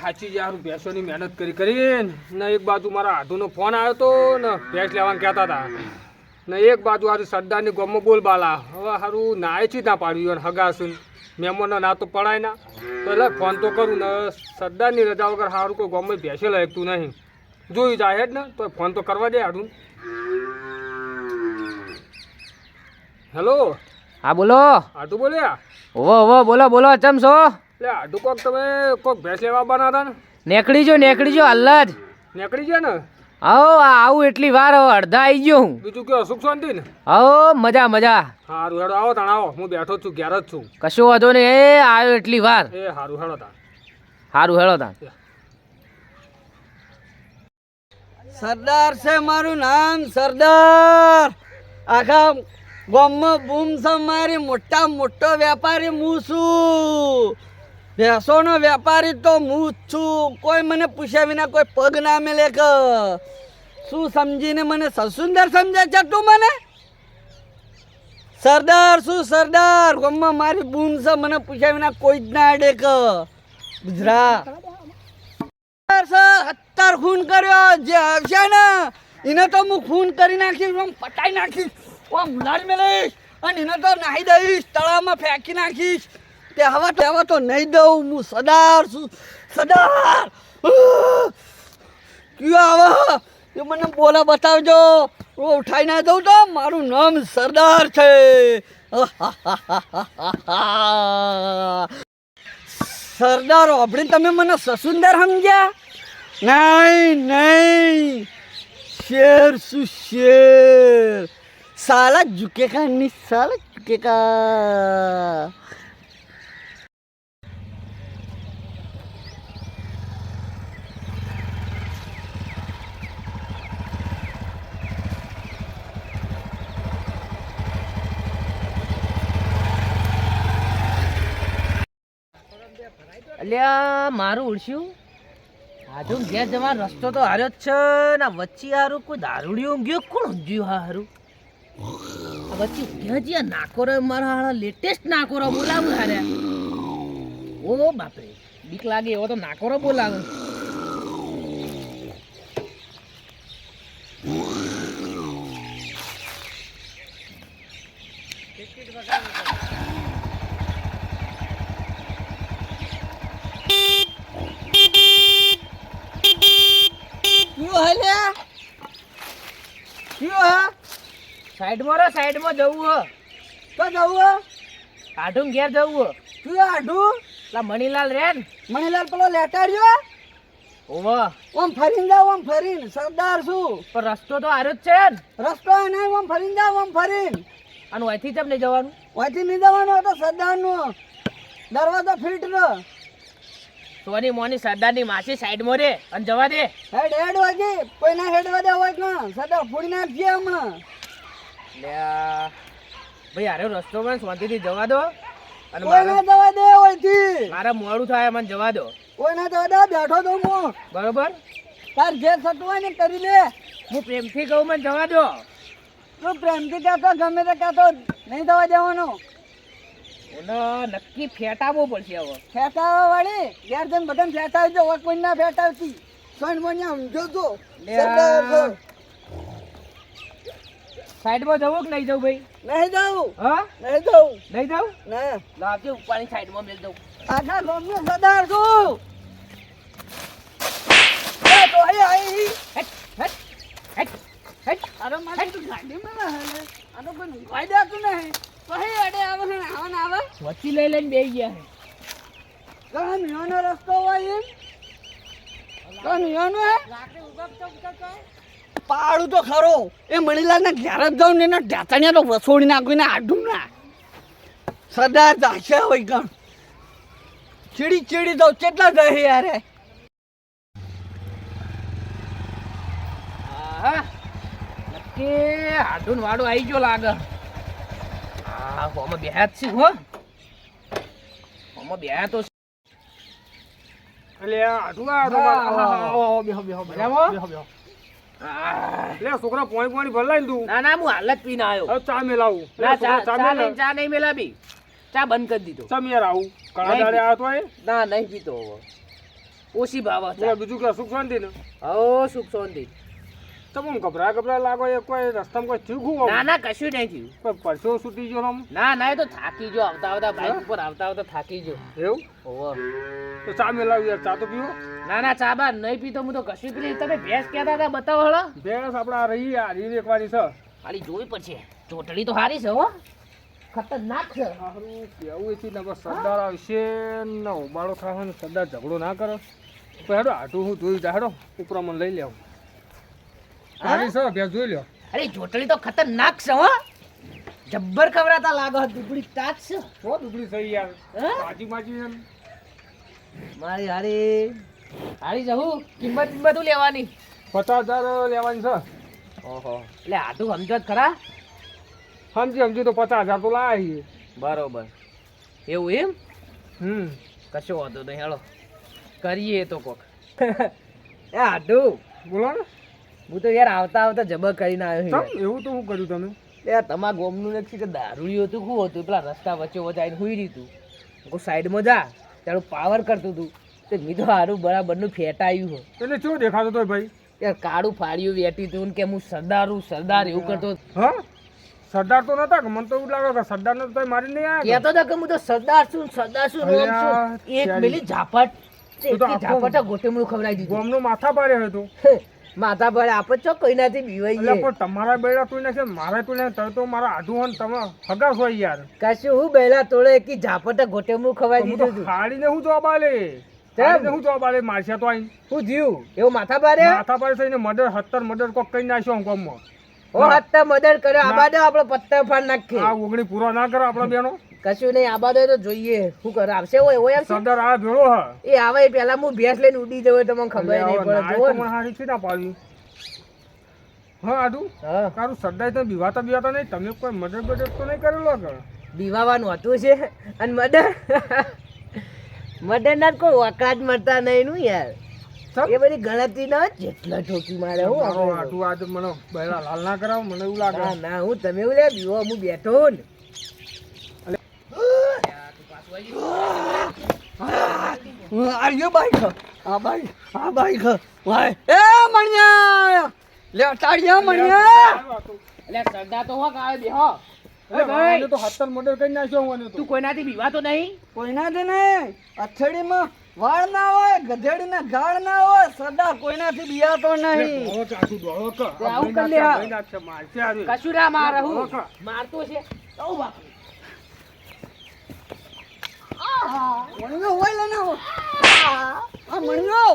થાચી યાર ભેંસોની મહેનત કરીને ને એક બાજુ મારા આધુનો ફોન આવ્યો તો ને ભેંસ લેવાનું કહેતા હતા ને એક બાજુ હારું સરદારની ગમો બોલબાલા હવે સારું નાય છે ના પાડ્યું અને હગાશું મહેમાનનો ના તો પડાય ના તો એટલે ફોન તો કરું ને સરદારની રજા વગર સારું કોઈ ગમે ભેંસે લાગતું નહીં જોયું જાય જ ને તો ફોન તો કરવા દે આડું. હેલો હા બોલો. આડું બોલ્યા? ઓવો બોલો બોલો. ચમ છો? એટલે આડું કોક તમે કોક ભેંસ લેવા બના હતા ને? નીકળી જો હાલ જ નીકળી ગયા ને? આવો આવું એટલી વાર અડધા આવી ગયો હું. બીજું કયો સુખ શાંતિ ને? આવો મજા. સારું હેડો આવો તાણ આવો હું બેઠો છું ઘેર જ છું. કશો વાંધો નહીં એ આવ્યો એટલી વાર. એ સારું હેડો તાણ. સારું હેડો તાણ. સરદાર છે મારું નામ સરદાર. આખા ગામમાં બૂમ છે મારી મોટો વેપારી હું છું. ભેંસોનો વેપારી તો હું જ છું. કોઈ મને પૂછ્યા વિના કોઈ પગ ના મેલે કે શું સમજીને મને સસુંદર સમજે છે તું મને? સરદાર શું સરદાર ગામમાં મારી બૂમ છે મને પૂછ્યા વિના કોઈ જ ના અડે કે ગુજરાત સર ખૂન કર્યો જે આવશે ને એને તો હું ખૂન કરી નાખીશ પટાઈ નાખીશ ઉલાડી મેળીશ અને એને તો નાહી દઈશ તળાવમાં ફેંકી નાખીશ તે હવા તો નહીં દઉં હું સરદાર છું સરદાર કયો આવા એ મને બોલા બતાવજો ઉઠાઈ ના દઉં તો મારું નામ સરદાર છે સરદાર ઓભળી તમે મને સસુંદર સમજ્યા? નહીં શેર શું શેર સાલા ઝુકેગા નહીં સાલા ઝુકેગા. અલ્યા મારું ઉડશ્યું આજુ ઘેર જવાનો રસ્તો તો હાર્યો જ છે ને વચ્ચે હારું કોઈ દારૂડિયું ઊંઘ્યું કોણ ઊંઘ્યું હારું વચ્ચે ઊંઘ્યા જ નાકોરો મારા હારા લેટેસ્ટ નાકોરો બોલાવું હારે ઓ બાપરે બીક લાગે એવો તો નાકોરો બોલાવું સાઈડમાં જવું હો તો જવું આઢું ઘેર જવું શું આઢું લા મણીલાલ રેન મણીલાલ પેલો લેટાડ્યો ઓવા ઓમ ફરીને જાવ ઓમ ફરીને સરદાર છું પણ રસ્તો તો હારો જ છે ને રસ્તો નહીં ઓમ ફરીને જાવ ઓમ ફરીને અને અહીંથી કેમ નહીં જવાનું? અહીંથી નહીં જવાનું તો સરદારનો દરવાજો ફિટ નો સોની મોની સરદારની માસી સાઈડમાં રે અને જવા દે હેડ વાગી કોઈ ના હેડ વાદે હોય કે સરદાર ફૂડી નાખજે હમણાં ભાઈ હારે રસ્તોમાં શાંતિથી જવા દો અને કોઈ ના જવા દે ઓયથી મારા મોડું થાય મને જવા દો કોઈ ના જવા દે બેઠો તો હું બરોબર તાર જે થતું હોય ને કરી લે હું પ્રેમથી કહું મને જવા દો તું પ્રેમથી કહેતો ગમે તે કહેતો નહીં જવા દેવાનો નક્કી ફેટાવવો પડશે હવે ફેટાવા વાળી ઘેર જઈને બધાને ફેટાવજો હવે કોઈ ના ફેટાવતી સોન મોન્યા સમજો તો સાઈડમાં જવું કે નહીં જવું ભાઈ? નહીં જાઉં હા નહીં જાઉં નહીં જાવ ના લાવજે ઉપરની સાઈડમાં મેલ દઉં આખા ગામનો સરદાર છું તો આઈ અરે મારે તું ગાડીમાં ના હાલે આ તો કોઈ ઉપાય દેતું નહીં પછી અડે આવે ને આવે વચ્ચી લઈને બેસી ગયા છે કહાનીઓનો રસ્તો હોય એમ કહાનીઓનો હે પાડું તો ખરો એ મણીલાલને ઘેર જ જાઉં ને એના ઢાંચણિયા તો વસોડી નાખું ને આઢું ના સરદાર જાશે હોય ગણ ચીડી જાઉં કેટલા જાય યારે નક્કી હાડું વાડું આવી ગયો લાગે હા હોમાં બેહ્યા જ છે હો હોમાં બેહ્યા તો એટલે આટલું આવો બેહો લે છોકરા પોણી ભરલાઈ તું. ના હું હાલ જ પીને આવ્યો. ચા મેલાવું ચા નહીં મેલાવી, ચા બંધ કરી દીધો. ચા મેર આવું કણા દાડે આ તો ના નહીં પીતો હવે. ઓછી ભાવ બોલો બીજું કે સુખ શાંતિ ને હો સુખ શાંતિ. તમે ગભરા લાગો એ કોઈ રસ્તામાં કોઈ થયું ખૂબ ના ના કશું નહીં થયું. કોઈ પરસો છૂટી ગયો આમ ના ના એ તો થાકી ગયો આવતા આવતા બાઈક ઉપર આવતા આવતા થાકી ગયો. એવું ઓહો. તો ચા મેલાવી યાર ચા તો પીવો. ના ના ચા બા નહીં પીતો હું તો કશું પી. તમે ભેંસ કહેતા હતા બતાવો હળો. ભેંસ આપણા રહી આ રીલ એકવારી છે ખાલી જોવી પડશે. ચોટડી તો સારી છે હો, ખતરનાક છે. સારું કેવું છે ને બસ સરદાર આવશે ને ઉબાળો ખાવા ને સરદાર ઝઘડો ના કરો પછી હેડો આટું હું જોઈ જા હેડો ઉપરા મને લઈ લેવું સારી છે ભેંસ જોઈ લ્યો. અરે ચોટડી તો ખતરનાક છે હો, જબ્બર ખવડાતા લાગો. દુબળી તાજ છે છો દુબળી થઈ યાર હે? માજી એમ મારી હારી હારી જવું. કિંમત કિંમત લેવાની 50,000 લેવાની છે. ઓહો એટલે આટું સમજો જ ખરા. સમજી તો 50,000 તો લાવી. બરોબર એવું એમ. હમ કશો વાંધો નહીં હેળો કરીએ તો કોક. એ આટું બોલો ને હું તો યાર આવતા આવતા જબર કરીને આવ્યો ચમ એવું તો શું કર્યું તમે? યાર તમારા ગોમનું નથી કે દારૂડિયું હતું શું હતું પેલા રસ્તા વચ્ચે વચાઈને હુઈ રહ્યું હતું. કોઈ સાઈડમાં જા તારું પાવર કરતું હતું તે મેં તો સારું બરાબરનું ફેટાયું હોય. એટલે શું દેખાતો તો ભાઈ? યાર કાળું ફાડ્યું વેટી તું કે હું સરદાર એવું કરતો. હા સરદાર તો નતા કે મને તો એવું લાગે કે સરદાર ને તો મારી નહીં આવ્યા. કહેતો હતો કે હું તો સરદાર છું રોમ છું. એક મિલી ઝાપટ તું તો આખો- ઝાપટ ગોટેમણું ખવડાવી દીધું. ગોમનો માથા પાડે હતો માથા પર આપત છો કોઈનાથી એટલે બીવાઈએ. પણ તમારા બેડા તું નાખે મારા તું નાખે તો મારા આઢું હોય ને તમે હગાસ હોય યાર. કશું હું બેલા તોડે કે ઝાપટ ગોટેમણું તો ખવડાવી હું તો દીધું હતું. હાડીને હું જવાબ આલે હાડીને હું જવાબ આલે મારશે તો આઈ હું જીવ એવું માથા પાડે. માથા પાડે થઈને મર્ડર કોક કઈ નાખ્યો ગામમાં. ઓ હત્તા મદદ કર્યો આબાદો આપણો પત્તા ફાડ નાખે. આ ઓગણી પૂરો ના કરો આપણા બેનો. કશું નહીં આબાદો તો જોઈએ શું કરે. આવશે હોય આવશે. સરદાર આ ભેળો હા એ આવે એ પેલા હું ભેંસ લઈને ઉડી જવું તમને ખબર નહીં પડે. જુઓ ને. હારી છે ના પાડ્યું. હા આડું હા તારું સરદાર તો બીવાતા નહીં તમે કોઈ મર્ડર તો નહીં કરેલો કે? બીવાવાનું હતું છે અને મર્ડર ના કોઈ વકરાત મળતા નહીં નું યાર. સર એ બધી ગણતરી ના હોય, જેટલા ઠોકી મારે હું મારો આપણે. આટું આજે મને બહેરા લાલ ના કરાવો મને એવું લાગે. ના ના હું તમે એવું લે બીવો હું બેઠો ને. આર્યો બાઈક આ બાઈક વાય એ મણિયા લે ટાળિયા મણિયા એટલે સરદાર તો હોક આવે બેહો. આને તો 70 મર્ડર કરી નાખ્યો હું આને તો. તું કોઈનાથી બીવાતો નહીં. કોઈના દે નહીં અથડીમાં વાળ ના હોય ગધેડીના ગાળ ના હોય સરદાર કોઈનાથી બિયાતો નહીં. દોડો કે આટું દોડો કે. તે આવું કરી લે. ભાઈ નાખશે, મારશે આજે. કશું ના મારે હું દોડો કે. મારતો છે તો બાપ. મણિયો હોય લે ને આ મણિયો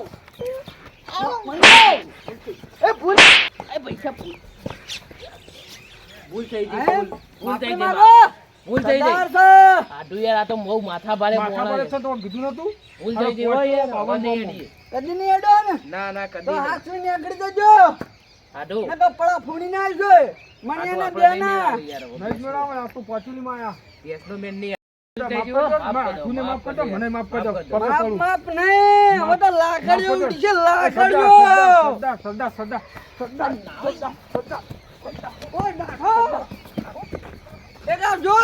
મણિયો એ ભૂલ એ પૈસા ભૂલ થઈ ગઈ. ભૂલ થઈ ગઈ મારો ભૂલ થઈ ગઈ. સરદાર છે આટલું યાર આ તો બહુ માથા ભારે માથા મોણા પડે છે. છે તો કીધું નતું? ભૂલ થઈ ગઈ હોય યાર હવે નહીં અડીએ. કદી નહીં અડો ને ના ના તો કદી નહીં. હાથ સુઈને આગળ જજો આડું ને તો પડા ફૂડી ના આવજો મણિયાને આડું આપણે નહીં દેના મેળવીએ યાર હવે. નહીં જ મેળાવે, આ તો પહોંચી માં આયા. ગેસનો મેન નહીં. માફ થઈ કરજો, ગયું? મારા આઠુંને માફ કરજો, મને માફ કરજો. માફ કરજો. પગે માપ પડું. માપ નહીં હવે તો લાકડીઓ માફ કરજો. ઉડી છે સરદાર, લાકડીઓ સરદાર. ઓય નાખો એ જો